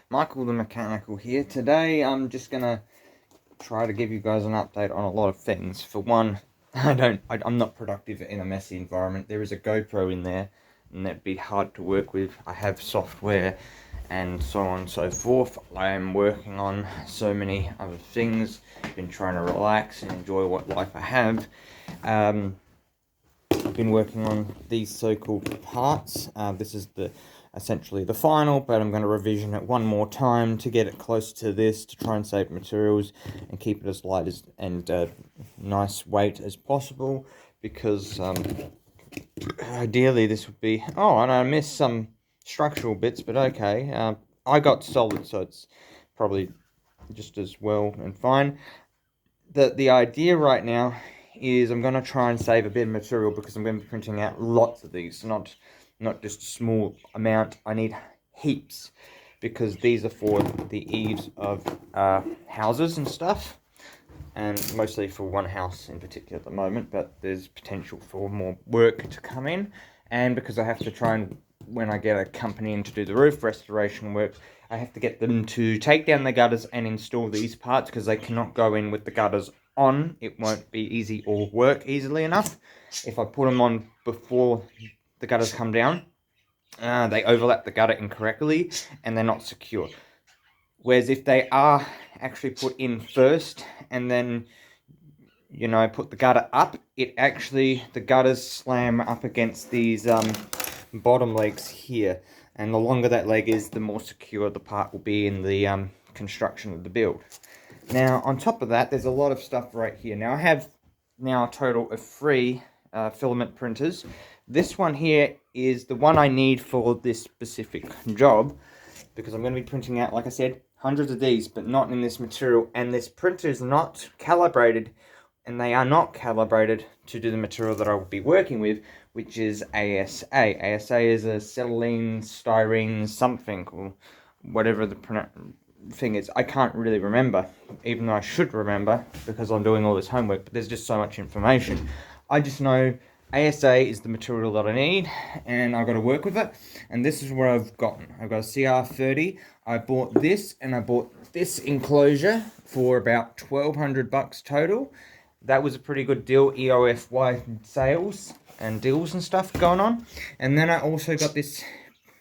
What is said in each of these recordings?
Michael the Mechanical here. Today I'm just gonna try to give you guys an update on a lot of things. For one, I'm not productive in a messy environment. There is a GoPro in there, and that'd be hard to work with. I have software and so on and so forth. I am working on so many other things. Been trying to relax and enjoy what life I have. I've been working on these so-called parts. This is essentially the final, but I'm going to revision it one more time to get it close to this, to try and save materials and keep it as light and nice weight as possible, because ideally this would be... Oh, and I missed some structural bits, but okay. I got solid, so it's probably just as well and fine. The idea right now is I'm going to try and save a bit of material, because I'm going to be printing out lots of these, not just a small amount. I need heaps, because these are for the eaves of houses and stuff, and mostly for one house in particular at the moment, but there's potential for more work to come in. And because I have to try and, when I get a company in to do the roof restoration work, I have to get them to take down the gutters and install these parts, because they cannot go in with the gutters on. It won't be easy or work easily enough. If I put them on before the gutters come down, they overlap the gutter incorrectly and they're not secure. Whereas if they are actually put in first and then, you know, put the gutter up, the gutters slam up against these bottom legs here, and the longer that leg is, the more secure the part will be in the construction of the build. Now, on top of that, there's a lot of stuff right here. Now, I have a total of 3 filament printers. This one here is the one I need for this specific job, because I'm going to be printing out, like I said, hundreds of these, but not in this material. And this printer is not calibrated, and they are not calibrated to do the material that I will be working with, which is ASA. ASA is a acetylene styrene something, or whatever the thing is. I can't really remember, even though I should remember, because I'm doing all this homework, but there's just so much information. I just know ASA is the material that I need, and I've got to work with it, and this is where I've gotten. I've got a CR30. I bought this, and I bought this enclosure for about $1,200 total. That was a pretty good deal, EOFY sales and deals and stuff going on. And then I also got this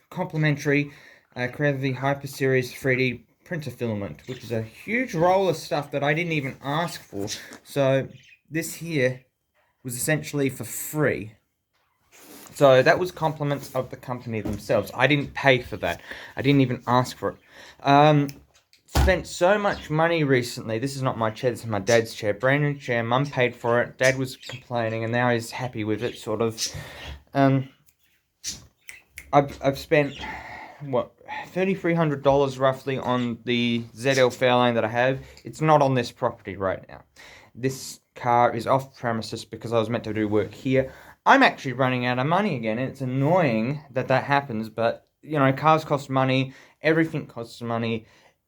complimentary Creativity Hyper Series 3D printer filament, which is a huge roll of stuff that I didn't even ask for. So this here was essentially for free. So that was compliments of the company themselves. I didn't pay for that. I didn't even ask for it. Spent so much money recently. This is not my chair, this is my dad's chair. Brand new chair, mum paid for it. Dad was complaining, and now he's happy with it, sort of. I've spent, what, $3,300 roughly on the ZL Fairlane that I have. It's not on this property right now. This car is off premises because I was meant to do work here. I'm actually running out of money again, and it's annoying that happens, but, you know, cars cost money, everything costs money,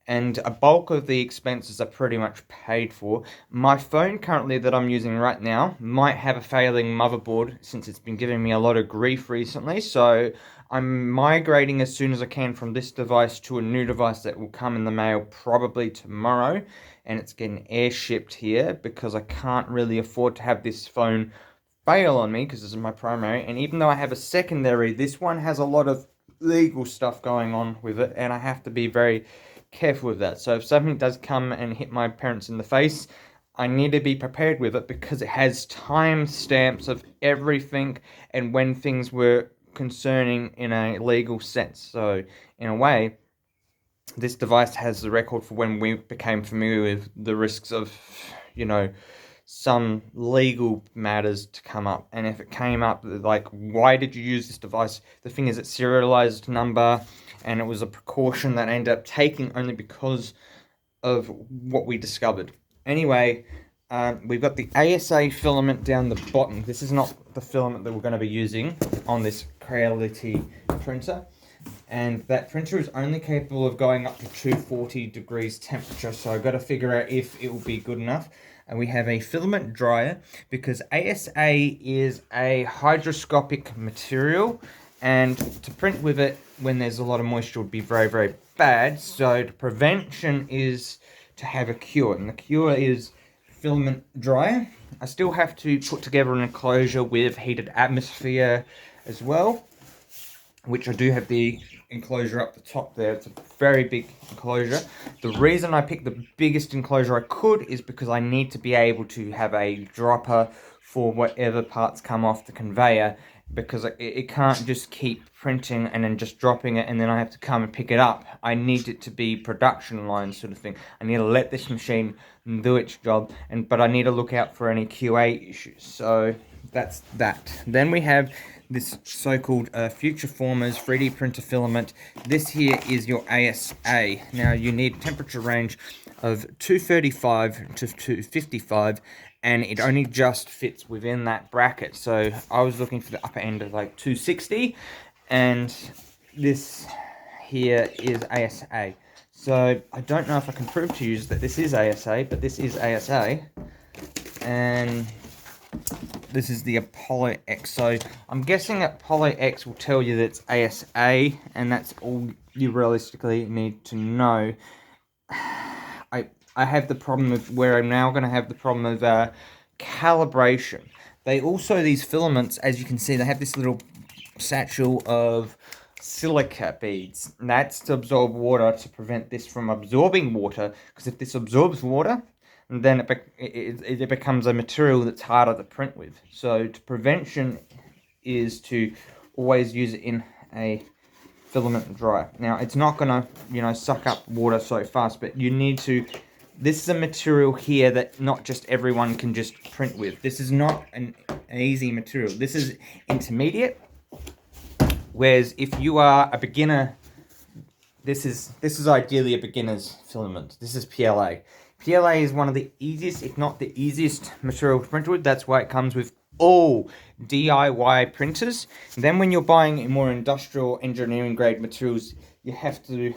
and a bulk of the expenses are pretty much paid for. My phone currently that I'm using right now might have a failing motherboard, since it's been giving me a lot of grief recently, so I'm migrating as soon as I can from this device to a new device that will come in the mail probably tomorrow, and it's getting air-shipped here because I can't really afford to have this phone fail on me, because this is my primary. And even though I have a secondary, this one has a lot of legal stuff going on with it, and I have to be very careful with that. So if something does come and hit my parents in the face, I need to be prepared with it, because it has time stamps of everything and when things were concerning in a legal sense. So in a way, this device has the record for when we became familiar with the risks of, you know, some legal matters to come up. And if it came up, like, why did you use this device? The thing is, it's serialized number, and it was a precaution that I ended up taking only because of what we discovered. Anyway, we've got the ASA filament down the bottom. This is not the filament that we're going to be using on this Creality printer. And that printer is only capable of going up to 240 degrees temperature, so I've got to figure out if it will be good enough. And we have a filament dryer, because ASA is a hygroscopic material, and to print with it when there's a lot of moisture would be very, very bad. So the prevention is to have a cure, and the cure is filament dryer. I still have to put together an enclosure with heated atmosphere as well, which I do have the enclosure up the top there. It's a very big enclosure. The reason I picked the biggest enclosure I could is because I need to be able to have a dropper for whatever parts come off the conveyor, because it can't just keep printing and then just dropping it and then I have to come and pick it up. I need it to be production line sort of thing. I need to let this machine do its job, but I need to look out for any QA issues. So that's that. Then we have this so-called Future Formers 3D printer filament. This here is your ASA. Now you need temperature range of 235 to 255, and it only just fits within that bracket. So I was looking for the upper end of like 260, and this here is ASA. So I don't know if I can prove to you that this is ASA, but this is ASA, and this is the Apollo X. So I'm guessing that Apollo X will tell you that it's ASA, and that's all you realistically need to know. I have the problem of where I'm now going to have the problem of calibration. They also, these filaments, as you can see, they have this little satchel of silica beads. And that's to absorb water, to prevent this from absorbing water, because if this absorbs water, then it becomes a material that's harder to print with. So prevention is to always use it in a filament dryer. Now it's not gonna, suck up water so fast, but you need to. This is a material here that not just everyone can just print with. This is not an easy material. This is intermediate. Whereas if you are a beginner, this is ideally a beginner's filament. This is PLA. PLA is one of the easiest, if not the easiest, material to print with. That's why it comes with all DIY printers. And then when you're buying more industrial engineering grade materials, you have to,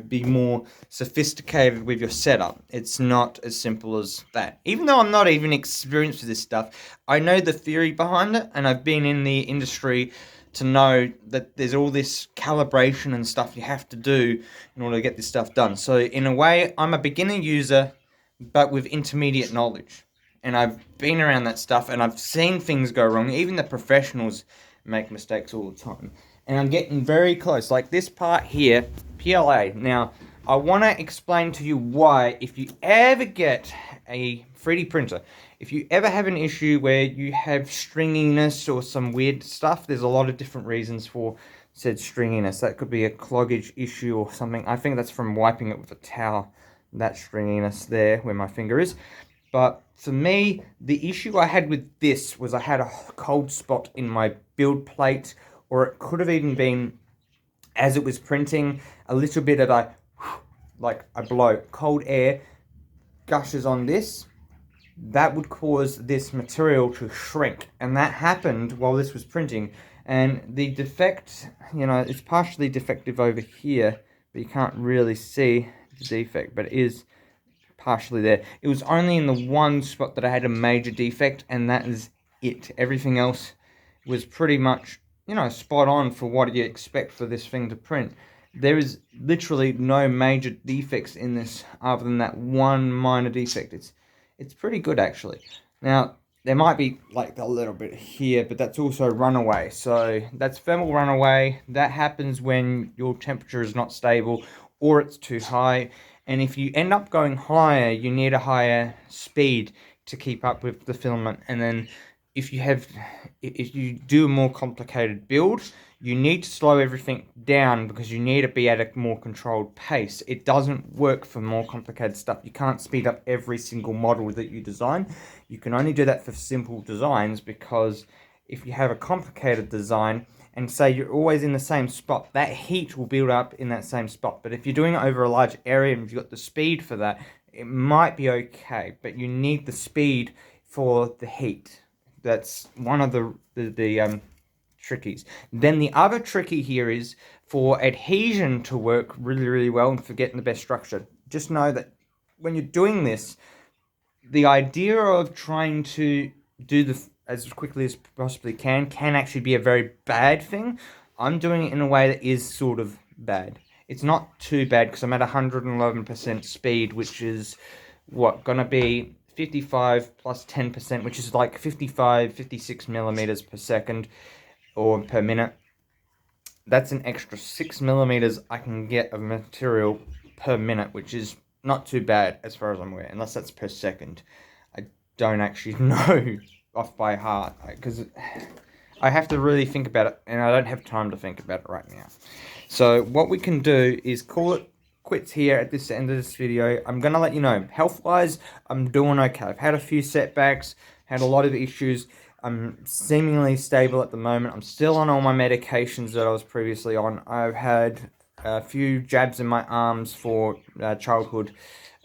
be more sophisticated with your setup. It's not as simple as that. Even though I'm not even experienced with this stuff, I know the theory behind it, and I've been in the industry to know that there's all this calibration and stuff you have to do in order to get this stuff done. So in a way, I'm a beginner user, but with intermediate knowledge. And I've been around that stuff, and I've seen things go wrong. Even the professionals make mistakes all the time. And I'm getting very close. Like this part here, PLA. Now, I want to explain to you why, if you ever get a 3D printer, if you ever have an issue where you have stringiness or some weird stuff, there's a lot of different reasons for said stringiness. That could be a cloggage issue or something. I think that's from wiping it with a towel, that stringiness there where my finger is. But for me, the issue I had with this was I had a cold spot in my build plate, or it could have even been, as it was printing, a little bit of a blow. Cold air gushes on this. That would cause this material to shrink. And that happened while this was printing. And the defect, it's partially defective over here, but you can't really see the defect, but it is partially there. It was only in the one spot that I had a major defect, and that is it. Everything else was pretty much, spot on for what you expect for this thing to print. There is literally no major defects in this other than that one minor defect. It's pretty good, actually. Now, there might be like a little bit here, but that's also runaway. So that's thermal runaway. That happens when your temperature is not stable or it's too high. And if you end up going higher, you need a higher speed to keep up with the filament. And then if you do a more complicated build, you need to slow everything down because you need to be at a more controlled pace. It doesn't work for more complicated stuff. You can't speed up every single model that you design. You can only do that for simple designs, because if you have a complicated design and say you're always in the same spot, that heat will build up in that same spot. But if you're doing it over a large area and you've got the speed for that, it might be okay, but you need the speed for the heat. That's one of the trickies. Then the other tricky here is for adhesion to work really, really well and for getting the best structure. Just know that when you're doing this, the idea of trying to do the as quickly as possibly can actually be a very bad thing. I'm doing it in a way that is sort of bad. it's not too bad because I'm at 111% speed, which is what, gonna be 55 plus 10%, which is like 55, 56 millimeters per second or per minute. That's an extra 6 millimeters I can get of material per minute, which is not too bad as far as I'm aware, unless that's per second. I don't actually know off by heart because I have to really think about it, and I don't have time to think about it right now. So what we can do is call it quits here at this end of this video. I'm going to let you know, health-wise, I'm doing okay. I've had a few setbacks, had a lot of issues. I'm seemingly stable at the moment. I'm still on all my medications that I was previously on. I've had a few jabs in my arms for childhood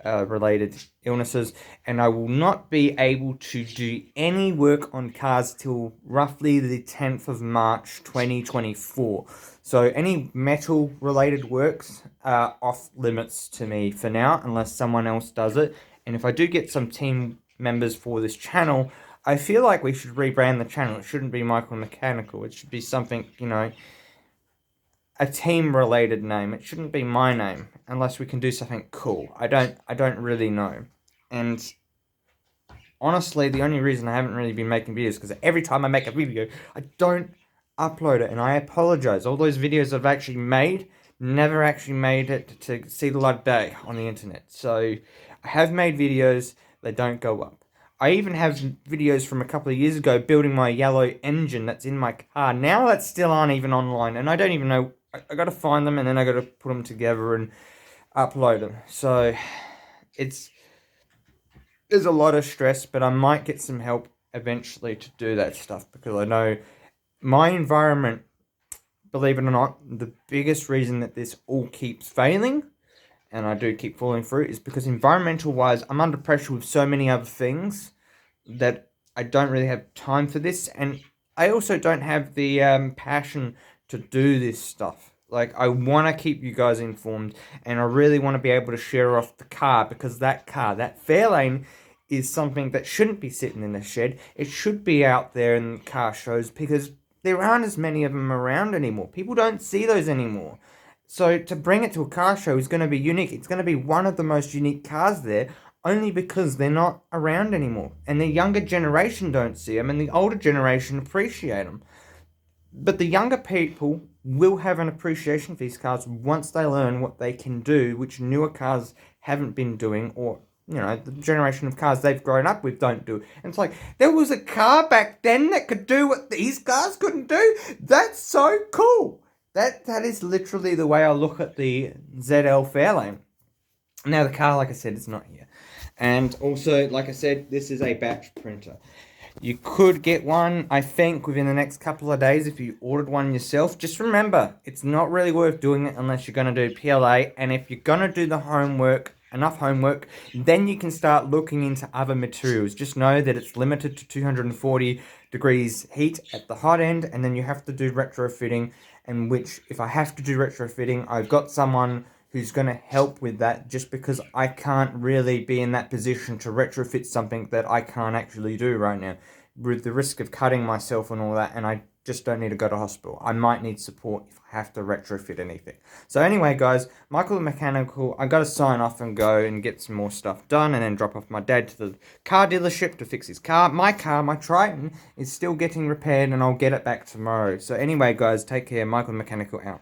related illnesses, and I will not be able to do any work on cars till roughly the 10th of March 2024. So any metal related works are off limits to me for now, unless someone else does it. And if I do get some team members for this channel, I feel like we should rebrand the channel. It shouldn't be Michael Mechanical. It should be something, you know, a team-related name. It shouldn't be my name, unless we can do something cool. I don't really know. And honestly, the only reason I haven't really been making videos is because every time I make a video, I don't upload it, and I apologize. All those videos I've actually made never actually made it to see the light of day on the internet. So I have made videos, they don't go up. I even have videos from a couple of years ago building my yellow engine that's in my car. Now that still aren't even online, and I don't even know. I got to find them, and then I got to put them together and upload them. So there's a lot of stress, but I might get some help eventually to do that stuff, because I know my environment, believe it or not, the biggest reason that this all keeps failing, and I do keep falling through, is because environmental wise, I'm under pressure with so many other things that I don't really have time for this, and I also don't have the passion to do this stuff. Like, I want to keep you guys informed, and I really want to be able to share off the car, because that car, that Fairlane, is something that shouldn't be sitting in a shed. It should be out there in car shows, because there aren't as many of them around anymore. People don't see those anymore. So to bring it to a car show is going to be unique. It's going to be one of the most unique cars there, only because they're not around anymore. And the younger generation don't see them, and the older generation appreciate them. But the younger people will have an appreciation for these cars once they learn what they can do, which newer cars haven't been doing, or, you know, the generation of cars they've grown up with don't do. And it's like, there was a car back then that could do what these cars couldn't do? That's so cool! That is literally the way I look at the ZL Fairlane. Now the car, like I said, is not here. And also, like I said, this is a batch printer. You could get one, I think, within the next couple of days if you ordered one yourself. Just remember, it's not really worth doing it unless you're going to do PLA. And if you're going to do the homework, enough homework, then you can start looking into other materials. Just know that it's limited to 240 degrees heat at the hot end, and then you have to do retrofitting, and which, if I have to do retrofitting, I've got someone who's going to help with that, just because I can't really be in that position to retrofit something that I can't actually do right now, with the risk of cutting myself and all that, and I just don't need to go to hospital. I might need support if I have to retrofit anything. So anyway, guys, Michael the Mechanical, I got to sign off and go and get some more stuff done, and then drop off my dad to the car dealership to fix his car. My Triton, is still getting repaired, and I'll get it back tomorrow. So anyway, guys, take care. Michael the Mechanical out.